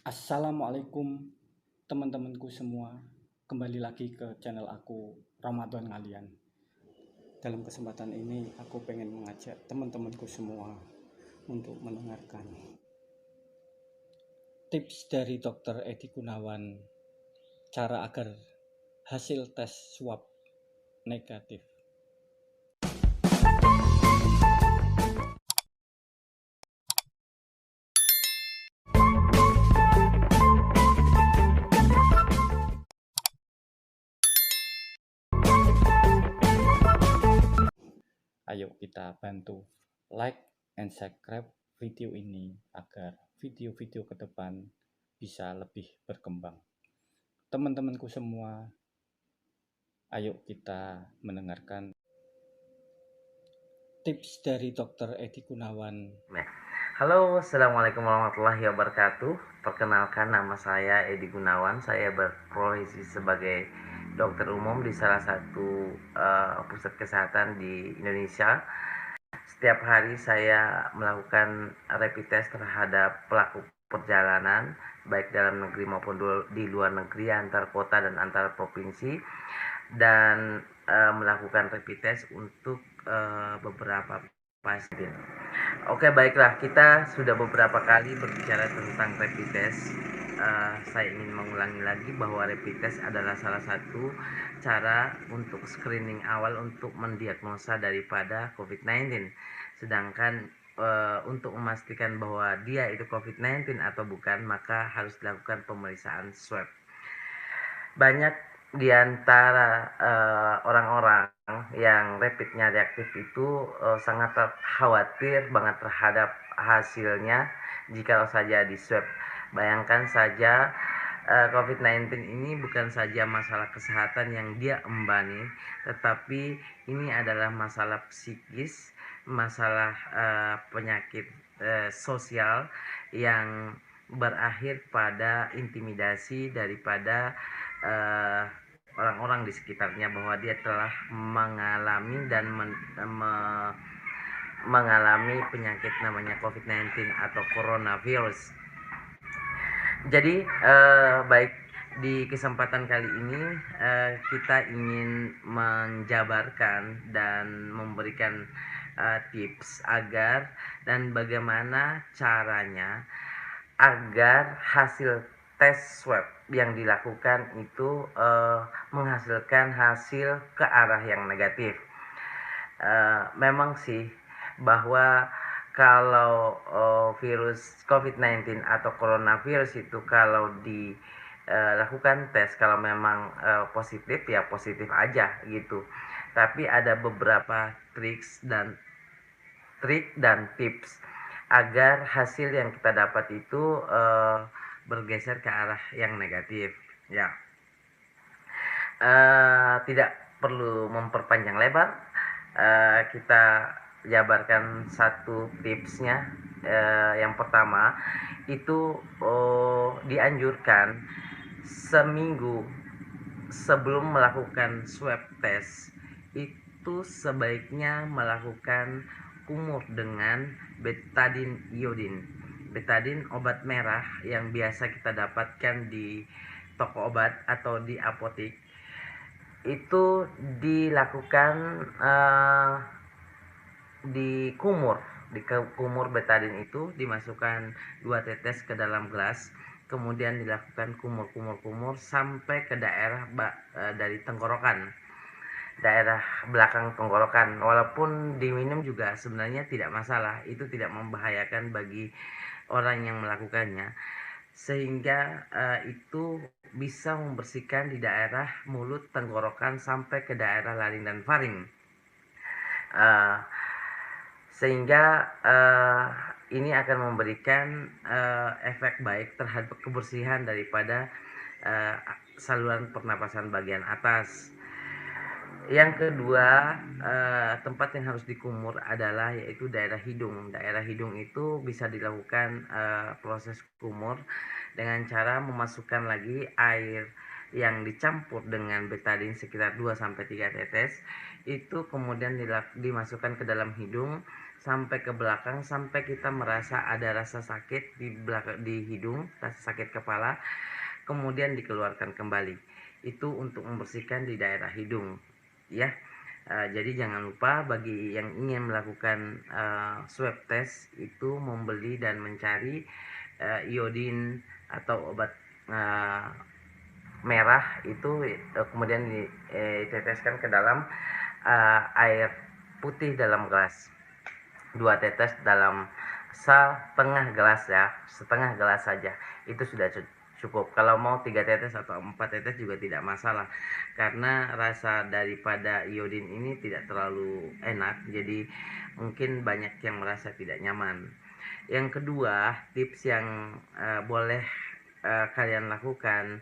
Assalamualaikum teman-temanku semua. Kembali lagi ke channel aku Ramadan Ngalian. Dalam kesempatan ini aku pengen mengajak teman-temanku semua untuk mendengarkan tips dari Dr. Edi Gunawan, cara agar hasil tes swab negatif. Ayo kita bantu like and subscribe video ini agar video-video ke depan bisa lebih berkembang. Teman-temanku semua, ayo kita mendengarkan tips dari Dr. Edi Gunawan. Halo, assalamualaikum warahmatullahi wabarakatuh. Perkenalkan, nama saya Edi Gunawan. Saya berprofesi sebagai dokter umum di salah satu pusat kesehatan di Indonesia. Setiap hari saya melakukan rapid test terhadap pelaku perjalanan, baik dalam negeri maupun di luar negeri, antar kota dan antar provinsi, dan melakukan rapid test untuk beberapa pasien. Oke, baiklah, kita sudah beberapa kali berbicara tentang rapid test. Saya ingin mengulangi lagi bahwa rapid test adalah salah satu cara untuk screening awal untuk mendiagnosa daripada COVID-19. Sedangkan untuk memastikan bahwa dia itu COVID-19 atau bukan, maka harus dilakukan pemeriksaan swab. Banyak di antara orang-orang yang rapidnya reaktif itu sangat khawatir banget terhadap hasilnya jika saja di swab. Bayangkan saja COVID-19 ini bukan saja masalah kesehatan yang dia embani, tetapi ini adalah masalah psikis, masalah penyakit sosial yang berakhir pada intimidasi daripada orang-orang di sekitarnya bahwa dia telah mengalami dan mengalami penyakit namanya COVID-19 atau coronavirus. Jadi baik, di kesempatan kali ini kita ingin menjabarkan dan memberikan tips agar dan bagaimana caranya agar hasil tes swab yang dilakukan itu menghasilkan hasil ke arah yang negatif. Memang sih bahwa kalau virus COVID-19 atau coronavirus itu kalau dilakukan tes, kalau memang positif ya positif aja gitu. Tapi ada beberapa trik dan tips agar hasil yang kita dapat itu bergeser ke arah yang negatif. Ya, tidak perlu memperpanjang lebar. Kita jabarkan satu tipsnya. Yang pertama itu dianjurkan seminggu sebelum melakukan swab test itu sebaiknya melakukan kumur dengan betadine iodin. Betadine obat merah yang biasa kita dapatkan di toko obat atau di apotek. Itu dilakukan di kumur betadine itu dimasukkan 2 tetes ke dalam gelas, kemudian dilakukan kumur sampai ke daerah dari tenggorokan, daerah belakang tenggorokan. Walaupun diminum juga sebenarnya tidak masalah, itu tidak membahayakan bagi orang yang melakukannya, sehingga itu bisa membersihkan di daerah mulut, tenggorokan sampai ke daerah laring dan faring. Sehingga ini akan memberikan efek baik terhadap kebersihan daripada saluran pernapasan bagian atas. Yang kedua, tempat yang harus dikumur adalah yaitu daerah hidung. Daerah hidung itu bisa dilakukan proses kumur dengan cara memasukkan lagi air yang dicampur dengan betadine sekitar 2-3 tetes, itu kemudian dimasukkan ke dalam hidung sampai ke belakang sampai kita merasa ada rasa sakit di belakang di hidung, rasa sakit kepala, kemudian dikeluarkan kembali. Itu untuk membersihkan di daerah hidung, ya. Jadi jangan lupa bagi yang ingin melakukan swab test itu membeli dan mencari iodin atau obat uh, merah itu kemudian diteteskan ke dalam air putih dalam gelas, 2 tetes dalam setengah gelas ya, setengah gelas saja itu sudah cukup. Kalau mau 3 tetes atau 4 tetes juga tidak masalah, karena rasa daripada iodin ini tidak terlalu enak, jadi mungkin banyak yang merasa tidak nyaman. Yang kedua, tips yang boleh kalian lakukan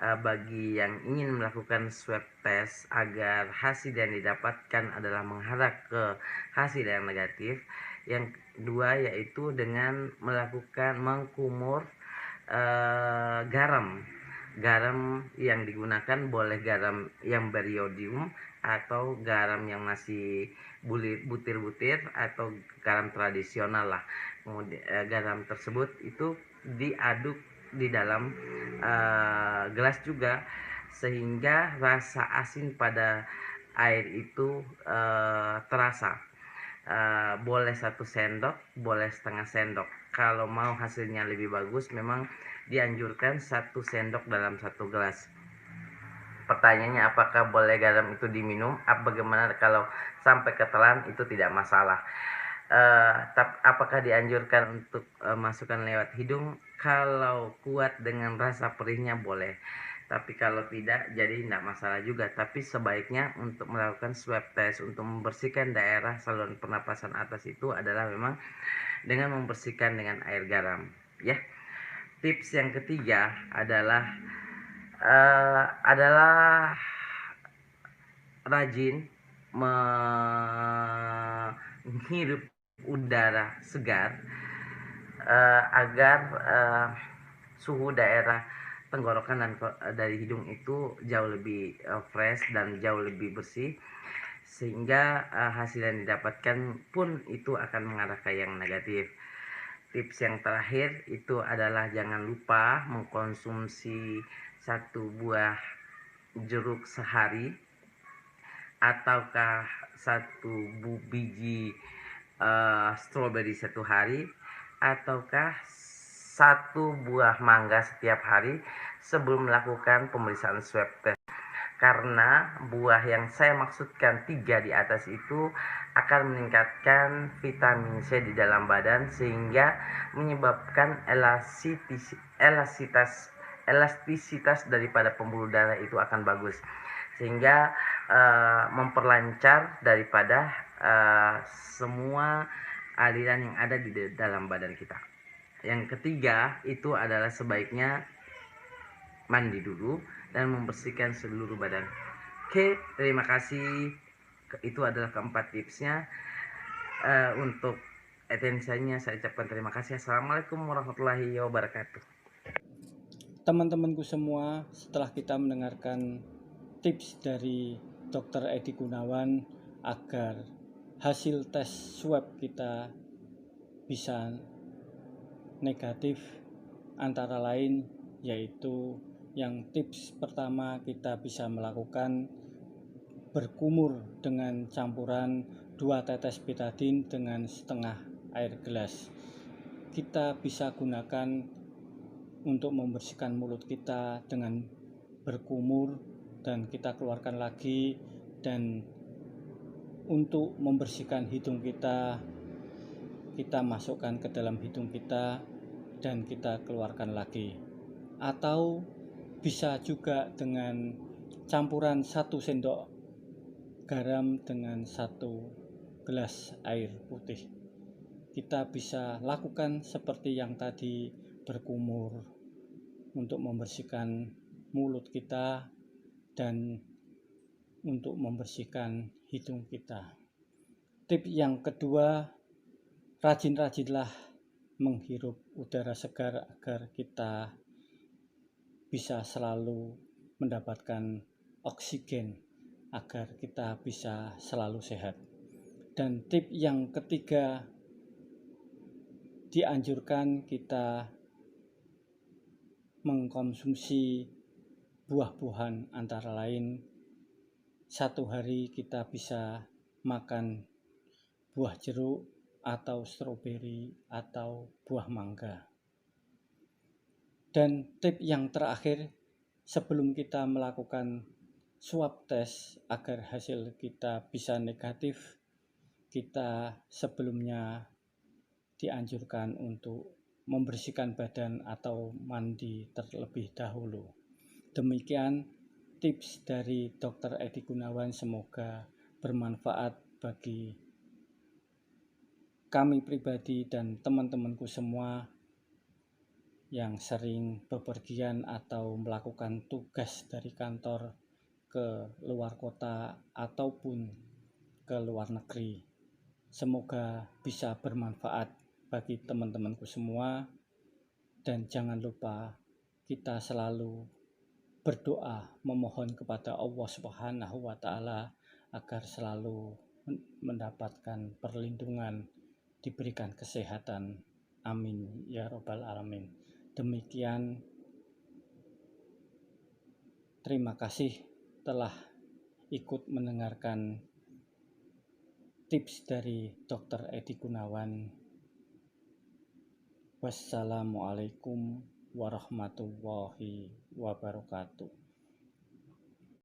bagi yang ingin melakukan swab test agar hasil yang didapatkan adalah mengarah ke hasil yang negatif. Yang kedua yaitu dengan melakukan mengkumur garam. Garam yang digunakan boleh garam yang beriodium atau garam yang masih butir-butir atau garam tradisional lah. Kemudian garam tersebut itu diaduk di dalam gelas juga, sehingga rasa asin pada air itu terasa. Boleh 1 sendok, boleh setengah sendok. Kalau mau hasilnya lebih bagus memang dianjurkan 1 sendok dalam 1 gelas. Pertanyaannya, apakah boleh garam itu diminum? Bagaimana kalau sampai ketelan? Itu tidak masalah. Apakah dianjurkan untuk masukkan lewat hidung? Kalau kuat dengan rasa perihnya boleh, tapi kalau tidak jadi tidak masalah juga. Tapi sebaiknya untuk melakukan swab test untuk membersihkan daerah saluran pernapasan atas itu adalah memang dengan membersihkan dengan air garam, ya. Tips yang ketiga adalah rajin menghirup udara segar agar suhu daerah tenggorokan dan dari hidung itu jauh lebih fresh dan jauh lebih bersih, sehingga hasil yang didapatkan pun itu akan mengarah ke yang negatif. Tips yang terakhir itu adalah jangan lupa mengkonsumsi 1 buah jeruk sehari, ataukah 1 biji stroberi 1 hari, ataukah 1 buah mangga setiap hari sebelum melakukan pemeriksaan swab test. Karena buah yang saya maksudkan 3 di atas itu akan meningkatkan vitamin C di dalam badan, sehingga menyebabkan elastisitas daripada pembuluh darah itu akan bagus, sehingga memperlancar daripada semua aliran yang ada di dalam badan kita. Yang ketiga itu adalah sebaiknya mandi dulu dan membersihkan seluruh badan. Oke, terima kasih. Itu adalah keempat tipsnya. Untuk atensinya saya ucapkan terima kasih. Assalamualaikum warahmatullahi wabarakatuh. Teman-temanku semua, setelah kita mendengarkan tips dari Dr. Edi Gunawan agar hasil tes swab kita bisa negatif, antara lain yaitu yang tips pertama kita bisa melakukan berkumur dengan campuran 2 tetes betadine dengan setengah air gelas. Kita bisa gunakan untuk membersihkan mulut kita dengan berkumur dan kita keluarkan lagi, dan untuk membersihkan hidung kita masukkan ke dalam hidung kita dan kita keluarkan lagi. Atau bisa juga dengan campuran 1 sendok garam dengan 1 gelas air putih. Kita bisa lakukan seperti yang tadi, berkumur untuk membersihkan mulut kita dan untuk membersihkan hidung kita. Tip yang kedua, rajin-rajinlah menghirup udara segar agar kita bisa selalu mendapatkan oksigen, agar kita bisa selalu sehat. Dan tip yang ketiga, dianjurkan kita mengkonsumsi buah-buahan, antara lain satu hari kita bisa makan buah jeruk atau stroberi atau buah mangga. Dan tip yang terakhir, sebelum kita melakukan swab test agar hasil kita bisa negatif, kita sebelumnya dianjurkan untuk membersihkan badan atau mandi terlebih dahulu. Demikian tips dari Dr. Edi Gunawan, semoga bermanfaat bagi kami pribadi dan teman-temanku semua yang sering bepergian atau melakukan tugas dari kantor ke luar kota ataupun ke luar negeri. Semoga bisa bermanfaat bagi teman-temanku semua, dan jangan lupa kita selalu berdoa memohon kepada Allah Subhanahu wa Ta'ala agar selalu mendapatkan perlindungan, diberikan kesehatan. Amin ya Rabbal Alamin. Demikian, terima kasih telah ikut mendengarkan tips dari Dr. Edi Gunawan. Wassalamualaikum warahmatullahi wabarakatuh.